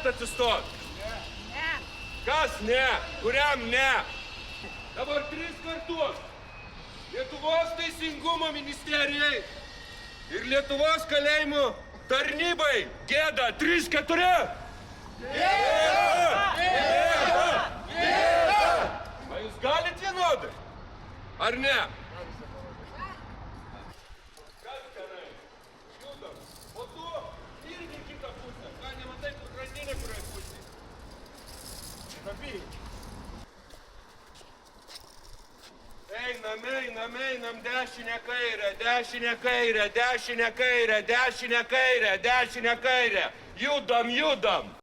galite atsistoti? Ne. Kas ne? Kuriam ne? Dabar 3 kartus. Lietuvos teisingumo ministerijai ir Lietuvos kalėjimų tarnybai gėda 3-4. Gėda! Gėda! Gėda! A jūs galit vienodai? Ar ne? Kas tenai? Judam. O tu irgi kitą pusę. Ką nematai, kur grandinė kurioj pusėje? Kabink. Einam, dešinę kairę, dešinę kairę, dešinę kairę, dešinę kairę, dešinę kairę. Judam.